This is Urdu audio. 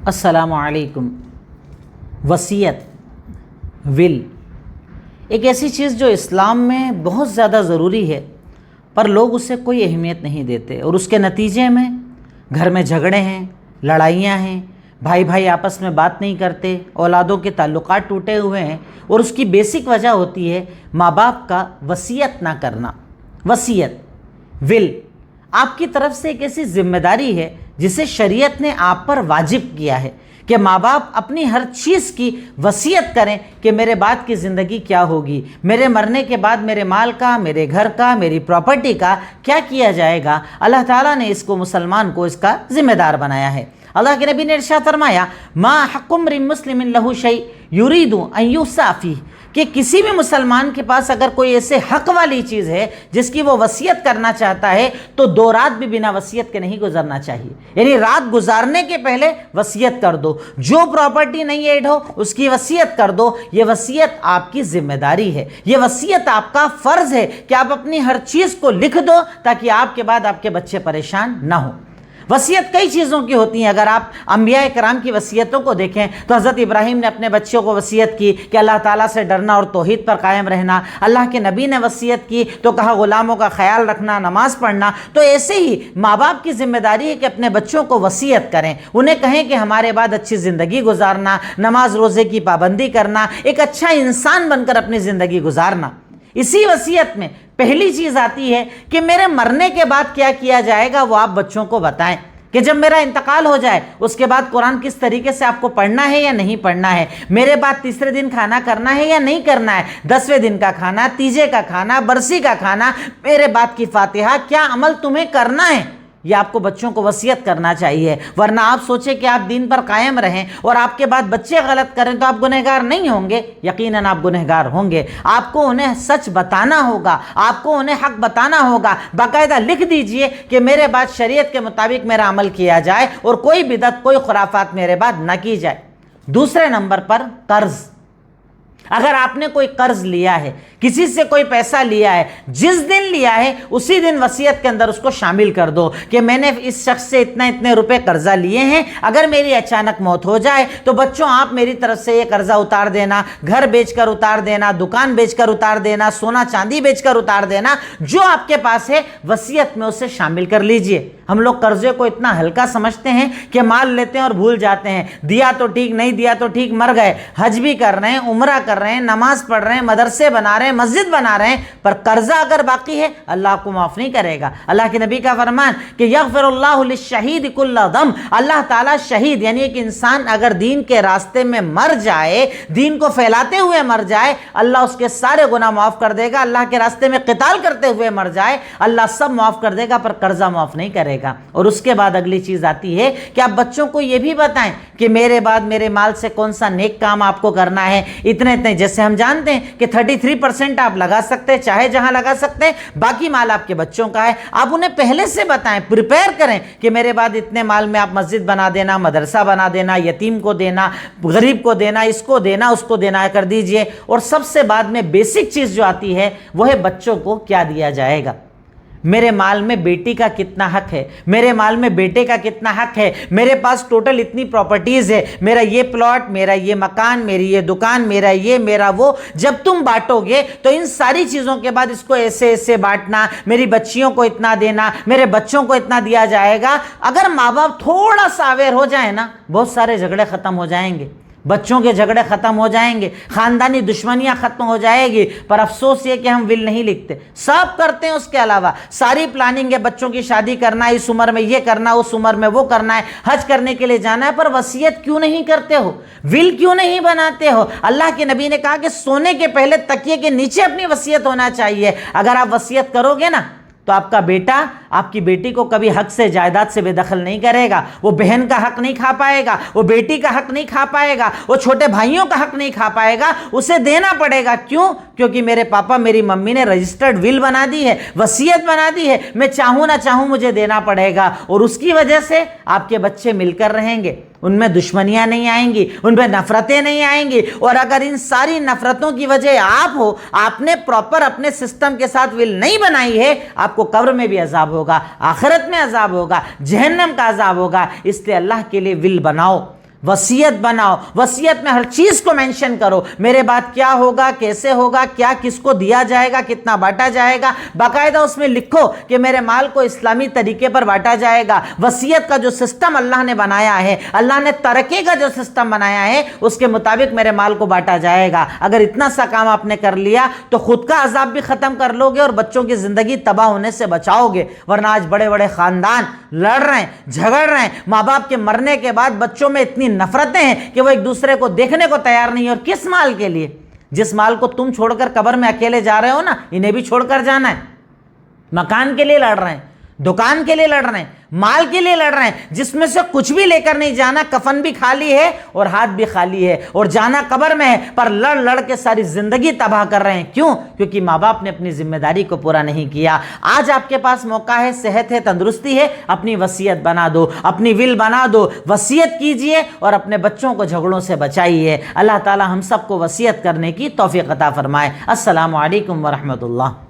السلام علیکم۔ وصیت، ول، ایک ایسی چیز جو اسلام میں بہت زیادہ ضروری ہے، پر لوگ اسے کوئی اہمیت نہیں دیتے، اور اس کے نتیجے میں گھر میں جھگڑے ہیں، لڑائیاں ہیں، بھائی بھائی آپس میں بات نہیں کرتے، اولادوں کے تعلقات ٹوٹے ہوئے ہیں، اور اس کی بیسک وجہ ہوتی ہے ماں باپ کا وصیت نہ کرنا۔ وصیت، ول، آپ کی طرف سے ایک ایسی ذمہ داری ہے جسے شریعت نے آپ پر واجب کیا ہے کہ ماں باپ اپنی ہر چیز کی وصیت کریں کہ میرے بعد کی زندگی کیا ہوگی، میرے مرنے کے بعد میرے مال کا، میرے گھر کا، میری پراپرٹی کا کیا کیا جائے گا۔ اللہ تعالیٰ نے اس کو، مسلمان کو، اس کا ذمہ دار بنایا ہے۔ اللہ کے نبی نے ارشاد فرمایا، ما حق امرئ مسلم لہ شیء یرید ان یوصی فیہ، کہ کسی بھی مسلمان کے پاس اگر کوئی ایسے حق والی چیز ہے جس کی وہ وصیت کرنا چاہتا ہے تو 2 رات بھی بنا وصیت کے نہیں گزرنا چاہیے، یعنی رات گزارنے کے پہلے وصیت کر دو، جو پراپرٹی نہیں ایڈ ہو اس کی وصیت کر دو۔ یہ وصیت آپ کی ذمہ داری ہے، یہ وصیت آپ کا فرض ہے کہ آپ اپنی ہر چیز کو لکھ دو تاکہ آپ کے بعد آپ کے بچے پریشان نہ ہوں۔ وصیت کئی چیزوں کی ہوتی ہیں۔ اگر آپ انبیاء کرام کی وصیتوں کو دیکھیں تو حضرت ابراہیم نے اپنے بچوں کو وصیت کی کہ اللہ تعالیٰ سے ڈرنا اور توحید پر قائم رہنا۔ اللہ کے نبی نے وصیت کی تو کہا غلاموں کا خیال رکھنا، نماز پڑھنا۔ تو ایسے ہی ماں باپ کی ذمہ داری ہے کہ اپنے بچوں کو وصیت کریں، انہیں کہیں کہ ہمارے بعد اچھی زندگی گزارنا، نماز روزے کی پابندی کرنا، ایک اچھا انسان بن کر اپنی زندگی گزارنا۔ اسی وصیت میں پہلی چیز آتی ہے کہ میرے مرنے کے بعد کیا کیا جائے گا وہ آپ بچوں کو بتائیں، کہ جب میرا انتقال ہو جائے اس کے بعد قرآن کس طریقے سے آپ کو پڑھنا ہے یا نہیں پڑھنا ہے، میرے بعد تیسرے دن کھانا کرنا ہے یا نہیں کرنا ہے، 10ویں دن کا کھانا، تیجے کا کھانا، برسی کا کھانا، میرے بعد کی فاتحہ، کیا عمل تمہیں کرنا ہے، یہ آپ کو بچوں کو وصیت کرنا چاہیے۔ ورنہ آپ سوچیں کہ آپ دین پر قائم رہیں اور آپ کے بعد بچے غلط کریں تو آپ گنہگار نہیں ہوں گے، یقیناً آپ گنہگار ہوں گے۔ آپ کو انہیں سچ بتانا ہوگا، آپ کو انہیں حق بتانا ہوگا، باقاعدہ لکھ دیجئے کہ میرے بعد شریعت کے مطابق میرا عمل کیا جائے اور کوئی بدعت، کوئی خرافات میرے بعد نہ کی جائے۔ دوسرے نمبر پر قرض۔ اگر آپ نے کوئی قرض لیا ہے، کسی سے کوئی پیسہ لیا ہے، جس دن لیا ہے اسی دن وصیت کے اندر اس کو شامل کر دو کہ میں نے اس شخص سے اتنے روپے قرضہ لیے ہیں، اگر میری اچانک موت ہو جائے تو بچوں آپ میری طرف سے یہ قرضہ اتار دینا، گھر بیچ کر اتار دینا، دکان بیچ کر اتار دینا، سونا چاندی بیچ کر اتار دینا، جو آپ کے پاس ہے وصیت میں اسے شامل کر لیجئے۔ ہم لوگ قرضے کو اتنا ہلکا سمجھتے ہیں کہ مال لیتے ہیں اور بھول جاتے ہیں، دیا تو ٹھیک، نہیں دیا تو ٹھیک، مر گئے، حج بھی کر رہے ہیں، عمرہ کر رہے ہیں، نماز پڑھ رہے ہیں، مدرسے بنا رہے ہیں، مسجد بنا رہے ہیں، پر قرضہ اگر باقی ہے اللہ آپ کو معاف نہیں کرے گا۔ اللہ کے نبی کا فرمان کہ یغفر اللہ للشہید کل ذنب، اللہ تعالیٰ شہید یعنی ایک انسان اگر دین کے راستے میں مر جائے، دین کو پھیلاتے ہوئے مر جائے، اللہ اس کے سارے گناہ معاف کر دے گا۔ اللہ کے راستے میں قتال کرتے ہوئے مر جائے، اللہ سب معاف کر دے گا، پر قرضہ معاف نہیں کرے گا۔ اور اس کے بعد اگلی چیز آتی ہے کہ آپ بچوں کو یہ بھی بتائیں کہ میرے بعد میرے مال سے کون سا نیک کام آپ کو کرنا ہے، اتنے جیسے ہم جانتے ہیں کہ 33% آپ لگا سکتے ہیں، چاہے جہاں لگا سکتے ہیں، باقی مال آپ کے بچوں کا ہے۔ آپ انہیں پہلے سے بتائیں، پریپیئر کریں کہ میرے بعد اتنے مال میں آپ مسجد بنا دینا، مدرسہ بنا دینا، یتیم کو دینا، غریب کو دینا، اس کو دینا، اس کو دینا کر دیجئے۔ اور سب سے بعد میں بیسک چیز جو آتی ہے وہ ہے بچوں کو کیا دیا جائے گا۔ میرے مال میں بیٹی کا کتنا حق ہے، میرے مال میں بیٹے کا کتنا حق ہے، میرے پاس ٹوٹل اتنی پراپرٹیز ہے، میرا یہ پلاٹ، میرا یہ مکان، میری یہ دکان، میرا یہ، میرا وہ۔ جب تم بانٹو گے تو ان ساری چیزوں کے بعد اس کو ایسے بانٹنا، میری بچیوں کو اتنا دینا، میرے بچوں کو اتنا دیا جائے گا۔ اگر ماں باپ تھوڑا سا اویئر ہو جائیں نا، بہت سارے جھگڑے ختم ہو جائیں گے، بچوں کے جھگڑے ختم ہو جائیں گے، خاندانی دشمنیاں ختم ہو جائے گی۔ پر افسوس یہ کہ ہم ول نہیں لکھتے، سب کرتے ہیں۔ اس کے علاوہ ساری پلاننگ ہے، بچوں کی شادی کرنا ہے، اس عمر میں یہ کرنا، اس عمر میں وہ کرنا ہے، حج کرنے کے لیے جانا ہے، پر وصیت کیوں نہیں کرتے ہو، ول کیوں نہیں بناتے ہو؟ اللہ کے نبی نے کہا کہ سونے کے پہلے تکیے کے نیچے اپنی وصیت ہونا چاہیے۔ اگر آپ وصیت کرو گے نا تو آپ کا بیٹا آپ کی بیٹی کو کبھی حق سے، جائیداد سے بے دخل نہیں کرے گا، وہ بہن کا حق نہیں کھا پائے گا، وہ بیٹی کا حق نہیں کھا پائے گا، وہ چھوٹے بھائیوں کا حق نہیں کھا پائے گا، اسے دینا پڑے گا۔ کیوں؟ کیونکہ میرے پاپا میری ممی نے رجسٹرڈ ول بنا دی ہے، وصیت بنا دی ہے، میں چاہوں نہ چاہوں مجھے دینا پڑے گا۔ اور اس کی وجہ سے آپ کے بچے مل کر رہیں گے، ان میں دشمنیاں نہیں آئیں گی، ان میں نفرتیں نہیں آئیں گی۔ اور اگر ان ساری نفرتوں کی وجہ آپ ہو، آپ نے پراپر اپنے سسٹم کے ساتھ ول نہیں بنائی ہے، آپ کو قبر میں بھی عذاب ہوگا، آخرت میں عذاب ہوگا، جہنم کا عذاب ہوگا۔ اس لیے اللہ کے لیے ول بناؤ۔ وصیت بناؤ، وصیت میں ہر چیز کو مینشن کرو، میرے بعد کیا ہوگا، کیسے ہوگا، کیا کس کو دیا جائے گا، کتنا بانٹا جائے گا، باقاعدہ اس میں لکھو کہ میرے مال کو اسلامی طریقے پر بانٹا جائے گا۔ وصیت کا جو سسٹم اللہ نے بنایا ہے، اللہ نے ترکے کا جو سسٹم بنایا ہے، اس کے مطابق میرے مال کو بانٹا جائے گا۔ اگر اتنا سا کام آپ نے کر لیا تو خود کا عذاب بھی ختم کر لو گے اور بچوں کی زندگی تباہ ہونے سے بچاؤ گے۔ ورنہ آج بڑے بڑے خاندان لڑ رہے ہیں، جھگڑ رہے ہیں، ماں باپ کے مرنے کے بعد بچوں میں اتنی نفرتیں ہیں کہ وہ ایک دوسرے کو دیکھنے کو تیار نہیں ہے۔ اور کس مال کے لیے؟ جس مال کو تم چھوڑ کر قبر میں اکیلے جا رہے ہو نا، انہیں بھی چھوڑ کر جانا ہے۔ مکان کے لیے لڑ رہے ہیں، دکان کے لیے لڑ رہے ہیں، مال کے لیے لڑ رہے ہیں، جس میں سے کچھ بھی لے کر نہیں جانا، کفن بھی خالی ہے اور ہاتھ بھی خالی ہے اور جانا قبر میں ہے، پر لڑ لڑ کے ساری زندگی تباہ کر رہے ہیں۔ کیوں؟ کیونکہ ماں باپ نے اپنی ذمہ داری کو پورا نہیں کیا۔ آج آپ کے پاس موقع ہے، صحت ہے، تندرستی ہے، اپنی وصیت بنا دو، اپنی ول بنا دو، وصیت کیجئے اور اپنے بچوں کو جھگڑوں سے بچائیے۔ اللہ تعالی ہم سب کو وصیت کرنے کی توفیق عطا فرمائے۔ السلام علیکم ورحمۃ اللہ۔